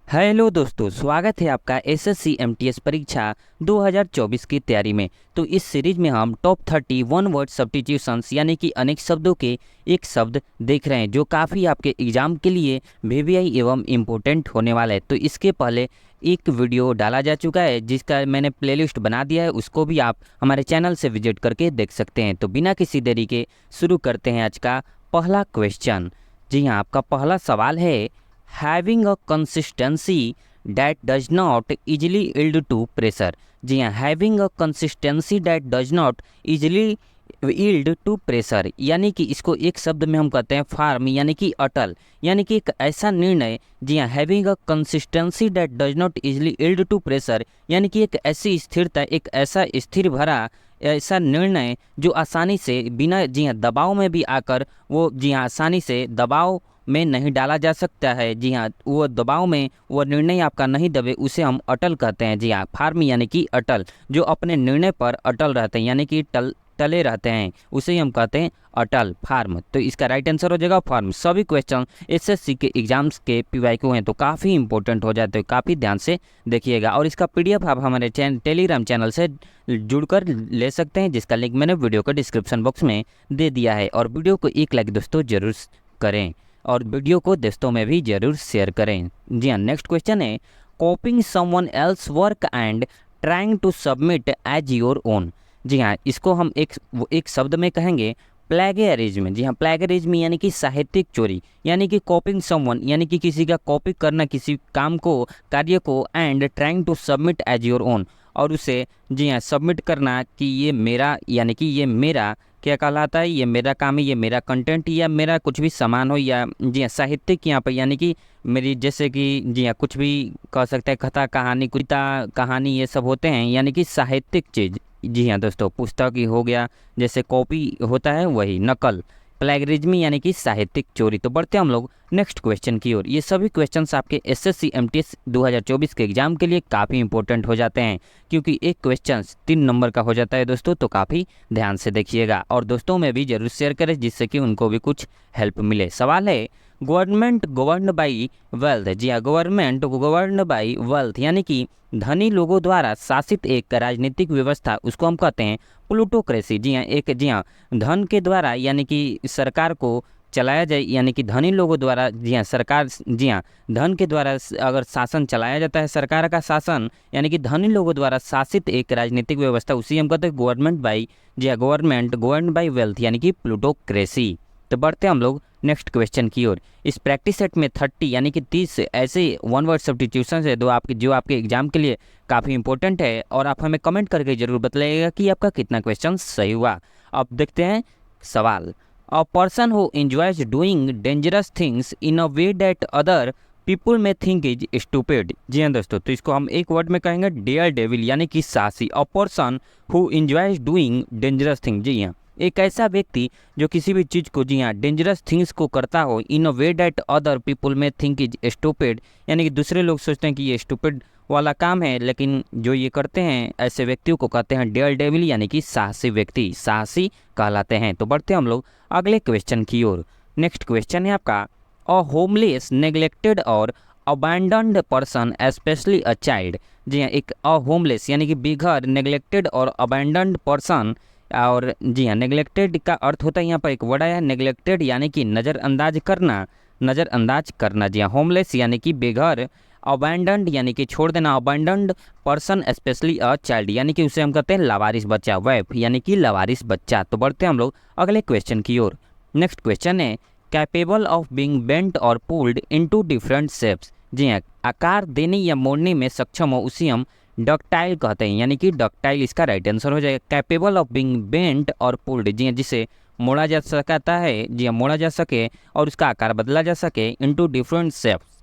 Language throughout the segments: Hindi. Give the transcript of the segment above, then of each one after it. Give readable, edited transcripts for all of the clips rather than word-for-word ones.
हेलो दोस्तों, स्वागत है आपका एसएससी एमटीएस परीक्षा 2024 की तैयारी में। तो इस सीरीज में हम टॉप 30 वन वर्ड सब्स्टिट्यूशंस यानी कि अनेक शब्दों के एक शब्द देख रहे हैं जो काफ़ी आपके एग्जाम के लिए वीवीआई एवं इम्पोर्टेंट होने वाला है। तो इसके पहले एक वीडियो डाला जा चुका है जिसका मैंने प्लेलिस्ट बना दिया है, उसको भी आप हमारे चैनल से विजिट करके देख सकते हैं। तो बिना किसी देरी के शुरू करते हैं आज का पहला क्वेश्चन। जी हाँ, आपका पहला सवाल है having a consistency that does not easily yield to pressure। जी हाँ, having a consistency that does not easily yield to pressure यानी कि इसको एक शब्द में हम कहते हैं फार्म यानी कि अटल, यानी कि एक ऐसा निर्णय। जी हाँ, having a consistency that does not easily yield to pressure यानी कि एक ऐसी स्थिरता, एक ऐसा स्थिर भरा ऐसा निर्णय जो आसानी से बिना जी हाँ दबाव में भी आकर वो जी हाँ आसानी से दबाव में नहीं डाला जा सकता है। जी हाँ, वो दबाव में वो निर्णय आपका नहीं दबे उसे हम अटल कहते हैं। जी हाँ, फार्म यानी कि अटल, जो अपने निर्णय पर अटल रहते हैं यानी कि टले रहते हैं उसे हम कहते हैं अटल, फार्म। तो इसका राइट आंसर हो जाएगा फार्म। सभी क्वेश्चन एसएससी के एग्जाम्स के पीवाईक्यू हैं तो काफ़ी इंपॉर्टेंट हो जाते हैं, काफ़ी ध्यान से देखिएगा। और इसका पीडीएफ आप हमारे टेलीग्राम चैनल से जुड़कर ले सकते हैं जिसका लिंक मैंने वीडियो के डिस्क्रिप्शन बॉक्स में दे दिया है। और वीडियो को एक लाइक दोस्तों जरूर करें और वीडियो को दोस्तों में भी जरूर शेयर करें। जी हाँ, नेक्स्ट क्वेश्चन है copying someone else work and trying to submit as your own. जी हाँ, इसको हम एक शब्द में कहेंगे प्लेगरिज्म। जी हाँ, प्लेगरिज्म यानी कि साहित्यिक चोरी, यानी कि कॉपिंग समवन यानी कि किसी का कॉपी करना, किसी काम को, कार्य को, and trying to submit as your own और उसे जी हाँ सबमिट करना कि ये मेरा, यानी कि ये मेरा क्या कहलाता है, ये मेरा काम है, ये मेरा कंटेंट या मेरा कुछ भी सामान हो, या जी हाँ साहित्यिक यहाँ पर यानी कि मेरी, जैसे कि जी हाँ कुछ भी कह सकते हैं, कथा कहानी, कविता कहानी ये सब होते हैं यानी कि साहित्यिक चीज़। जी हाँ दोस्तों, पुस्तक ही हो गया, जैसे कॉपी होता है वही नकल, प्लेगरिज्म यानी कि साहित्यिक चोरी। तो बढ़ते हैं हम लोग नेक्स्ट क्वेश्चन की ओर। ये सभी क्वेश्चंस आपके एसएससी एमटीएस 2024 के एग्जाम के लिए काफ़ी इंपॉर्टेंट हो जाते हैं क्योंकि एक क्वेश्चन 3 नंबर का हो जाता है दोस्तों। तो काफ़ी ध्यान से देखिएगा और दोस्तों में भी जरूर शेयर करें जिससे कि उनको भी कुछ हेल्प मिले। सवाल है गवर्नमेंट गवर्न्ड बाई वेल्थ। जी हाँ, गवर्नमेंट गवर्न्ड बाई वेल्थ यानी कि धनी लोगों द्वारा शासित एक राजनीतिक व्यवस्था, उसको हम कहते हैं प्लूटोक्रेसी। जी हाँ, एक जी हाँ धन के द्वारा यानी कि सरकार को चलाया जाए, यानी कि धनी लोगों द्वारा जी हाँ सरकार, जी हाँ धन के द्वारा अगर शासन चलाया जाता है, सरकार का शासन यानी कि धनी लोगों द्वारा शासित एक राजनीतिक व्यवस्था, उसी हम कहते हैं गवर्नमेंट बाई, जी हाँ गवर्नमेंट गवर्न बाई वेल्थ यानी कि प्लूटोक्रेसी। तो बढ़ते हम लोग नेक्स्ट क्वेश्चन की ओर। इस प्रैक्टिस सेट में 30 यानी कि 30 ऐसे वन वर्ड सब्स्टिट्यूशंस है जो आपके एग्जाम के लिए काफ़ी इंपॉर्टेंट है और आप हमें कमेंट करके जरूर बताइएगा कि आपका कितना क्वेश्चन सही हुआ। अब देखते हैं सवाल। अ person who enjoys doing dangerous things in a way that other people में थिंक इज स्टूपिड। जी हाँ दोस्तों, तो इसको हम एक वर्ड में कहेंगे डेयर डेविल यानी कि साहसी। A person who enjoys doing dangerous thing. जी हाँ, एक ऐसा व्यक्ति जो किसी भी चीज़ को जी हाँ डेंजरस थिंग्स को करता हो इन अ वे डैट अदर पीपल में थिंक इज स्टूपिड, यानी कि दूसरे लोग सोचते हैं कि ये स्टूपिड वाला काम है, लेकिन जो ये करते हैं ऐसे व्यक्तियों को कहते हैं डेयर डेविल यानी कि साहसी व्यक्ति, साहसी कहलाते हैं। तो बढ़ते हम लोग अगले क्वेश्चन की ओर। नेक्स्ट क्वेश्चन है आपका अ होमलेस नेग्लेक्टेड और abandoned person specially a child. जी हाँ, एक अ होमलेस यानी कि बेघर, नेग्लेक्टेड और अबैंडन्ड पर्सन। और जी हाँ, नेग्लेक्टेड का अर्थ होता है यहाँ पर एक वर्ड आया नेग्लेक्टेड यानी कि नज़रअंदाज करना, नज़रअंदाज करना। जी हाँ, होमलेस यानी कि बेघर, अबैंडन्ड यानी कि छोड़ देना, abandoned person specially a child यानी कि उसे हम कहते हैं लावारिस बच्चा, वैफ यानी कि लावारिस बच्चा। तो बढ़ते हैं हम लोग अगले क्वेश्चन की ओर। नेक्स्ट क्वेश्चन है कैपेबल ऑफ बीइंग बेंट और पुल्ड इनटू डिफरेंट शेप्स। जी हाँ, आकार देने या मोड़ने में सक्षम हो उसी हम डक्टाइल कहते हैं, यानी कि डक्टाइल इसका राइट आंसर हो जाएगा। कैपेबल ऑफ बीइंग बेंट और पुल्ड, जी हाँ जिसे मोड़ा जा सकता है, जी हाँ मोड़ा जा सके और उसका आकार बदला जा सके, इनटू डिफरेंट शेप्स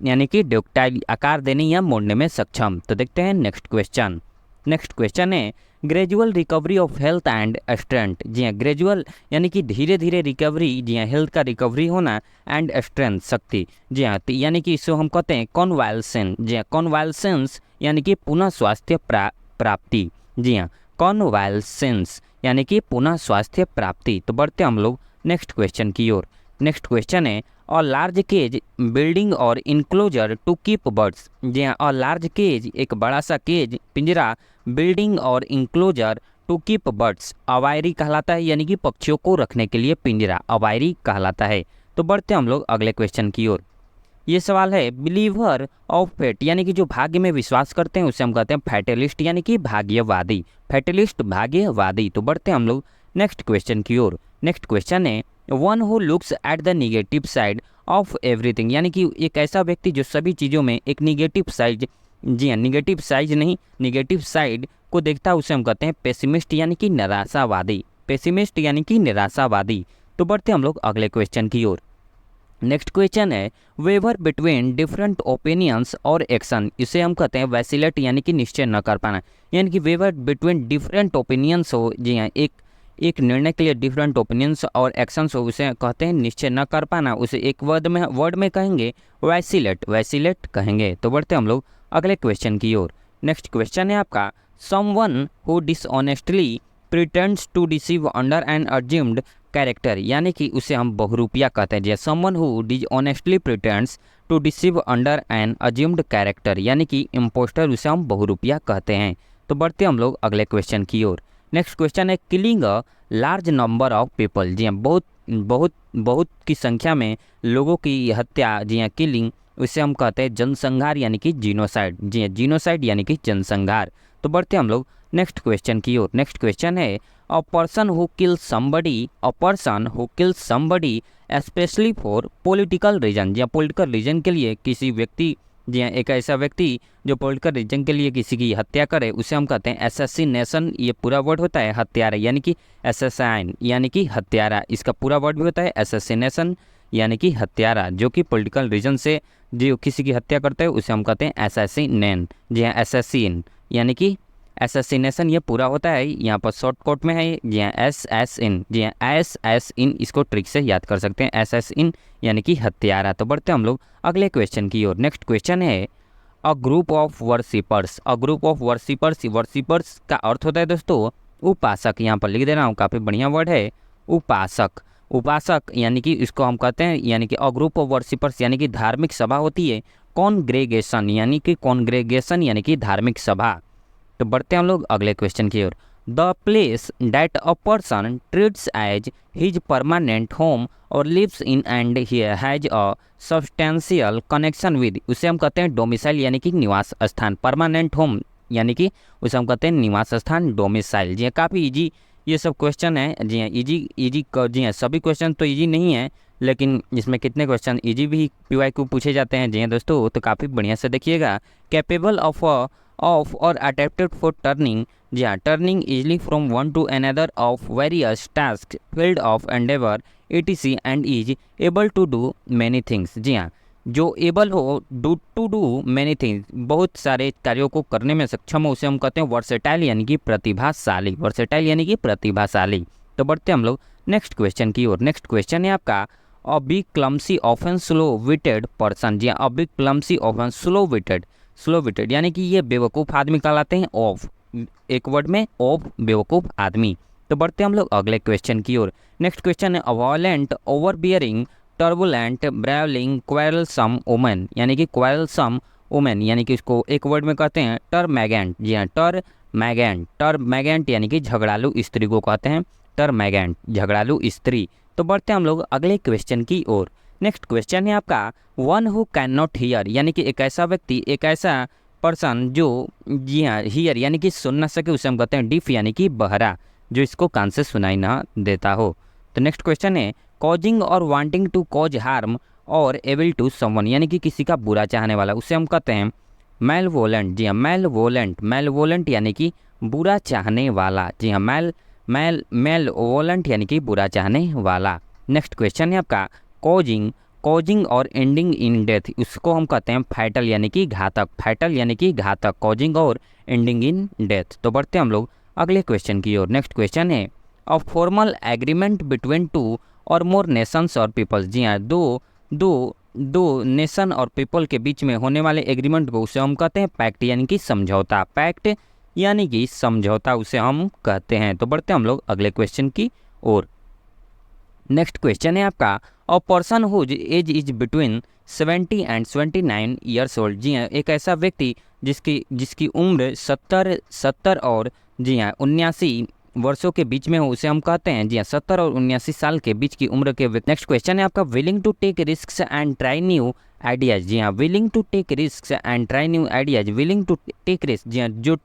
यानी कि डक्टाइल, आकार देने या मोड़ने में सक्षम। तो देखते हैं नेक्स्ट क्वेश्चन। नेक्स्ट क्वेश्चन है gradual recovery of health and strength. जी हाँ, ग्रेजुअल यानी कि धीरे धीरे रिकवरी, जी हाँ हेल्थ का रिकवरी होना, एंड स्ट्रेंथ शक्ति। जी हाँ, यानी कि इसको हम कहते हैं कॉन्वाल्सेंस। जी हाँ, कॉन्वाल्सेंस यानी कि पुनः स्वास्थ्य प्राप्ति। जी हाँ, कॉन्वाल्सेंस यानी कि पुनः स्वास्थ्य प्राप्ति। तो बढ़ते हम लोग नेक्स्ट क्वेश्चन की ओर। नेक्स्ट क्वेश्चन है अ लार्ज केज बिल्डिंग और इनक्लोजर टू कीप बर्ड्स। जी हाँ, अ लार्ज केज एक बड़ा सा केज पिंजरा, बिल्डिंग और इनक्लोजर टू कीप बर्ड्स अवायरी कहलाता है, यानी कि पक्षियों को रखने के लिए पिंजरा अवायरी कहलाता है। तो बढ़ते हम लोग अगले क्वेश्चन की ओर। ये सवाल है बिलीवर ऑफ फेट, यानी कि जो भाग्य में विश्वास करते हैं उसे हम कहते हैं फैटलिस्ट, यानी कि भाग्यवादी, फैटलिस्ट भाग्यवादी। तो बढ़ते हम लोग नेक्स्ट क्वेश्चन की ओर। नेक्स्ट क्वेश्चन है one who looks at the negative side of everything, यानी कि एक ऐसा व्यक्ति जो सभी चीज़ों में एक निगेटिव साइड, जी हाँ निगेटिव साइड नहीं, निगेटिव साइड को देखता है उसे हम कहते हैं पेसिमिस्ट, यानी कि निराशावादी, पेसिमिस्ट यानी कि निराशावादी। तो बढ़ते हम लोग अगले क्वेश्चन की ओर। नेक्स्ट क्वेश्चन है वेवर बिटवीन डिफरेंट ओपिनियंस और एक्शन, इसे हम कहते हैं वैसिलेट, यानी कि निश्चय न कर पाना, यानी कि वेवर बिटवीन डिफरेंट ओपिनियंस हो, जी हाँ एक निर्णय के लिए डिफरेंट ओपिनियंस और एक्शंस हो उसे कहते हैं निश्चय न कर पाना, उसे एक वर्ड में कहेंगे वैसिलेट, वैसिलेट कहेंगे। तो बढ़ते हम लोग अगले क्वेश्चन की ओर। नेक्स्ट क्वेश्चन है आपका someone who dishonestly pretends to deceive under an assumed character, यानी कि उसे हम बहुरूपिया कहते हैं। जैसे someone who dishonestly pretends to deceive under an assumed character, यानी कि इम्पोस्टर, उसे हम बहुरूपिया कहते हैं। तो बढ़ते हम लोग अगले क्वेश्चन की ओर। नेक्स्ट क्वेश्चन है killing a large number of people, जी हाँ बहुत की संख्या में लोगों की हत्या, जी हाँ किलिंग, उसे हम कहते हैं जनसंहार, यानी कि जीनोसाइड, जी हाँ जीनोसाइड यानी कि जनसंहार। तो बढ़ते हम लोग नेक्स्ट क्वेश्चन की ओर। नेक्स्ट क्वेश्चन है a person who kills somebody, a person who kills somebody specially for political reason, जी हाँ पॉलिटिकल रीजन के लिए किसी व्यक्ति, जी हाँ एक ऐसा व्यक्ति जो पॉलिटिकल रीजन के लिए किसी की हत्या करे उसे हम कहते हैं एसेसिनेशन, ये पूरा वर्ड होता है हत्यारा, यानी कि एसेसाइन यानी कि हत्यारा, इसका पूरा वर्ड भी होता है एसेसिनेशन यानी कि हत्यारा, जो कि पॉलिटिकल रीजन से जो किसी की हत्या करते हैं उसे हम कहते हैं एसेसिनेन, जी हाँ एसेसिन यानी कि एसेसिनेशन, ये पूरा होता है, यहाँ पर शॉर्टकट में है, जी हाँ SSN, जी हाँ SSN, इसको ट्रिक से याद कर सकते हैं SSN यानी कि हत्यारा। तो बढ़ते हम लोग अगले क्वेश्चन की ओर। नेक्स्ट क्वेश्चन है a group of worshippers, a group of worshippers, worshippers का अर्थ होता है दोस्तों उपासक, यहाँ पर लिख दे रहा हूँ, काफ़ी बढ़िया वर्ड है उपासक, उपासक यानी कि इसको हम कहते हैं, यानी कि अ ग्रुप ऑफ वर्शिपर्स यानी कि धार्मिक सभा होती है, कॉन्ग्रेगेशन यानी कि कॉन्ग्रेगेशन यानी कि धार्मिक सभा। तो बढ़ते हैं हम लोग अगले क्वेश्चन की ओर। The place that a person treats as his permanent home और lives in and has a substantial connection with, उसे हम कहते हैं डोमिसाइल यानी कि निवास स्थान, परमानेंट होम यानी कि उसे हम कहते हैं निवास स्थान डोमिसाइल। जी हाँ काफ़ी इजी ये सब क्वेश्चन है, जी हाँ इजी जी हाँ सभी क्वेश्चन तो इजी नहीं है, लेकिन इसमें कितने क्वेश्चन इजी भी PYQ पूछे जाते हैं, जी हाँ दोस्तों तो काफ़ी बढ़िया से देखिएगा। कैपेबल ऑफ और अडेप्टेड फॉर टर्निंग, जी हाँ turning easily from one to another of various task field of endeavour etc and is able to do many things, जी हाँ जो एबल हो टू डू मैनी थिंग्स, बहुत सारे कार्यों को करने में सक्षम हो उसे हम कहते हैं वर्सेटाइल यानी कि प्रतिभाशाली, वर्सेटाइल यानी कि प्रतिभाशाली। तो बढ़ते हम लोग नेक्स्ट क्वेश्चन की ओर। नेक्स्ट क्वेश्चन है आपका a big clumsy often slow witted person, जी हाँ a big clumsy often slow witted यानी कि ये बेवकूफ़ आदमी कहलाते हैं, ऑफ एक वर्ड में ऑफ बेवकूफ़ आदमी। तो बढ़ते हम लोग अगले क्वेश्चन की ओर। नेक्स्ट क्वेश्चन है वॉयलेंट ओवरबियरिंग टर्बुलेंट ब्रेवलिंग क्वेरलसम वुमेन, यानी कि क्वेरलसम वुमेन यानी कि इसको एक वर्ड में कहते हैं टर्मैगेंट, जी हाँ टर्मैगेंट यानी कि झगड़ालू स्त्री को कहते हैं टर्मैगेंट, झगड़ालू स्त्री। तो बढ़ते हम लोग अगले क्वेश्चन की ओर। नेक्स्ट क्वेश्चन है आपका one who can not here, यानी कि एक ऐसा व्यक्ति, एक ऐसा पर्सन जो, जी हाँ हियर यानी कि सुन ना सके उसे हम कहते हैं डिफ यानी कि बहरा, जो इसको कान से सुनाई ना देता हो। तो नेक्स्ट क्वेश्चन है कॉजिंग और वांटिंग टू कॉज हार्म और एबल टू समवन, यानी कि किसी का बुरा चाहने वाला, उसे हम कहते हैं मेलवोलेंट, जी हाँ मेलवोलेंट यानी कि बुरा चाहने वाला, जी हाँ मेलवोलेंट यानी कि बुरा चाहने वाला। नेक्स्ट क्वेश्चन है आपका कॉजिंग और एंडिंग इन डेथ, उसको हम कहते हैं फैटल यानी कि घातक, कॉजिंग और एंडिंग इन डेथ। तो बढ़ते हम लोग अगले क्वेश्चन की ओर। नेक्स्ट क्वेश्चन है a formal agreement between two और मोर नेशंस और पीपल्स, जी हाँ दो नेशन और पीपल के बीच में होने वाले एग्रीमेंट को उसे हम कहते हैं पैक्ट यानी कि समझौता, पैक्ट यानी कि समझौता उसे हम कहते हैं। तो बढ़ते हम लोग अगले क्वेश्चन की ओर। नेक्स्ट क्वेश्चन है आपका, a person whose age is between 70 and 79 years old. जी हाँ, एक ऐसा व्यक्ति जिसकी जिसकी उम्र 70 और जी हाँ 79 वर्षों के बीच में हो, उसे हम कहते हैं जी हाँ 70 और 79 साल के बीच की उम्र के व्यक्ति। नेक्स्ट क्वेश्चन है आपका, willing to take risk and try new ideas. जी हाँ, willing to take risk and try new ideas. Willing to take risk, जी हाँ जो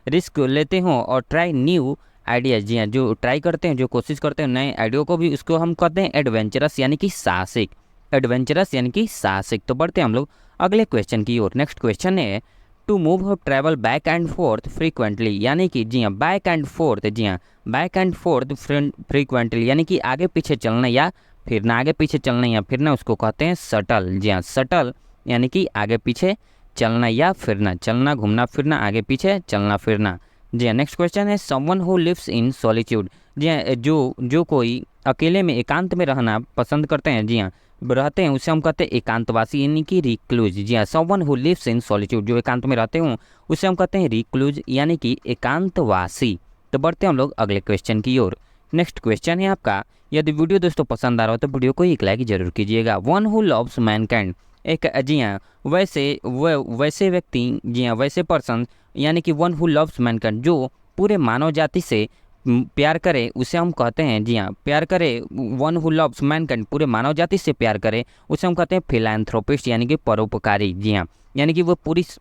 रिस्क लेते हो और ट्राई न्यू आइडियाज, जी हाँ जो ट्राई करते हैं, जो कोशिश करते हैं नए आइडिया को भी, उसको हम कहते हैं एडवेंचरस यानी कि साहसिक। एडवेंचरस यानी कि साहसिक। तो बढ़ते हैं हम लोग अगले क्वेश्चन की ओर। नेक्स्ट क्वेश्चन है, to move travel back and forth frequently, यानी कि जी हाँ बैक एंड फोर्थ, जी हाँ बैक एंड फोर्थ फ्रीक्वेंटली यानी कि आगे पीछे चलना या फिरना, आगे पीछे चलना या फिरना, उसको कहते हैं शटल। जी हाँ शटल यानी कि आगे पीछे चलना या फिरना, चलना घूमना फिरना, आगे पीछे चलना फिरना। जी हाँ, नेक्स्ट क्वेश्चन है, someone who lives in solitude. जी हाँ, जो कोई अकेले में एकांत में रहना पसंद करते हैं, जी हाँ रहते हैं, उसे हम कहते हैं एकांतवासी यानी कि रिक्लूज। जी हाँ, someone who lives in solitude, जो एकांत में रहते हों उसे हम कहते हैं रिक्लूज यानी कि एकांतवासी। तो बढ़ते हैं हम लोग अगले क्वेश्चन की ओर। नेक्स्ट क्वेश्चन है आपका, यदि वीडियो दोस्तों पसंद आ रहा हो तो वीडियो को एक लाइक जरूर कीजिएगा। वन हु लव्स मैनकाइंड, एक जी हाँ वैसे व्यक्ति, जी हाँ वैसे पर्सन यानी कि वन हु लव्स मैनकाइंड, जो पूरे मानव जाति से प्यार करे, उसे हम कहते हैं जी हाँ प्यार करे। वन हु लव्स मैनकाइंड, पूरे मानव जाति से प्यार करे, उसे हम कहते हैं फिलैंथ्रोपिस्ट यानी कि परोपकारी। जी हाँ, यानी कि वो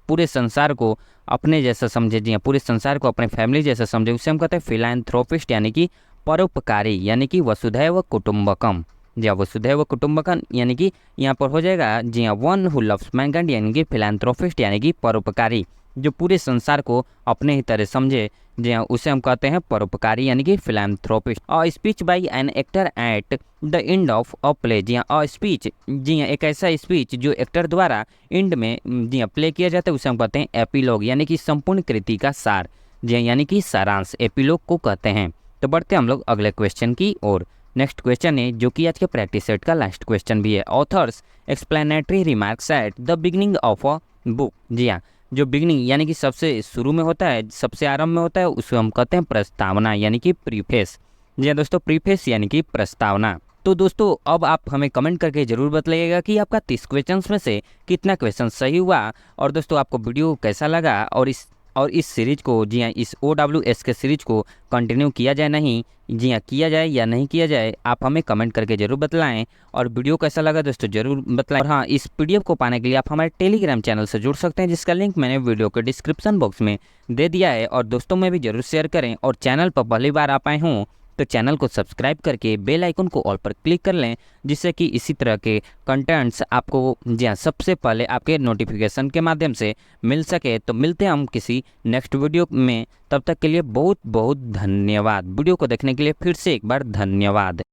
पूरे संसार को अपने जैसा समझे, जी हाँ पूरे संसार को अपने फैमिली जैसा समझे, उसे हम कहते हैं फिलैंथ्रोपिस्ट यानी कि परोपकारी, यानी कि वसुधैव कुटुंबकम। जी हाँ वसुधैव कुटुंबकम यानी कि यहाँ पर हो जाएगा जी हाँ वन हु लव्स मैनकाइंड यानी कि फिलैंथ्रोपिस्ट यानी कि परोपकारी, जो पूरे संसार को अपने ही तरह समझे, जी हाँ उसे हम कहते हैं परोपकारी यानी कि philanthropist. A speech by an actor at the end of a play. जी हाँ अ स्पीच, जी हाँ एक ऐसा स्पीच जो एक्टर द्वारा एंड में जी हाँ प्ले किया जाता है, उसे हम कहते हैं एपिलॉग यानी कि संपूर्ण कृति का सार। जी हाँ यानी कि सारांश, एपिलॉग को कहते हैं। तो बढ़ते हैं हम लोग अगले क्वेश्चन की ओर। नेक्स्ट क्वेश्चन है जो कि आज के प्रैक्टिस सेट का लास्ट क्वेश्चन भी है, authors explanatory remarks at the beginning of a book. जी हाँ, जो बिगिनिंग यानी कि सबसे शुरू में होता है, सबसे आरंभ में होता है, उसको हम कहते हैं प्रस्तावना यानी कि प्रीफेस। जी हाँ दोस्तों, प्रीफेस यानी कि प्रस्तावना। तो दोस्तों अब आप हमें कमेंट करके जरूर बताइएगा कि आपका 30 क्वेश्चंस में से कितना क्वेश्चन सही हुआ, और दोस्तों आपको वीडियो कैसा लगा, और इस सीरीज को, जी हाँ इस OWS के सीरीज को कंटिन्यू किया जाए नहीं, जी हाँ किया जाए या नहीं किया जाए, आप हमें कमेंट करके जरूर बतलाएं। और वीडियो कैसा लगा दोस्तों जरूर बतलाएं। और हाँ, इस PDF को पाने के लिए आप हमारे टेलीग्राम चैनल से जुड़ सकते हैं, जिसका लिंक मैंने वीडियो के डिस्क्रिप्शन बॉक्स में दे दिया है। और दोस्तों में भी जरूर शेयर करें, और चैनल पर पहली बार आप आए हों तो चैनल को सब्सक्राइब करके बेल आइकन को ऑल पर क्लिक कर लें, जिससे कि इसी तरह के कंटेंट्स आपको जी हाँ सबसे पहले आपके नोटिफिकेशन के माध्यम से मिल सके। तो मिलते हैं हम किसी नेक्स्ट वीडियो में, तब तक के लिए बहुत बहुत धन्यवाद। वीडियो को देखने के लिए फिर से एक बार धन्यवाद।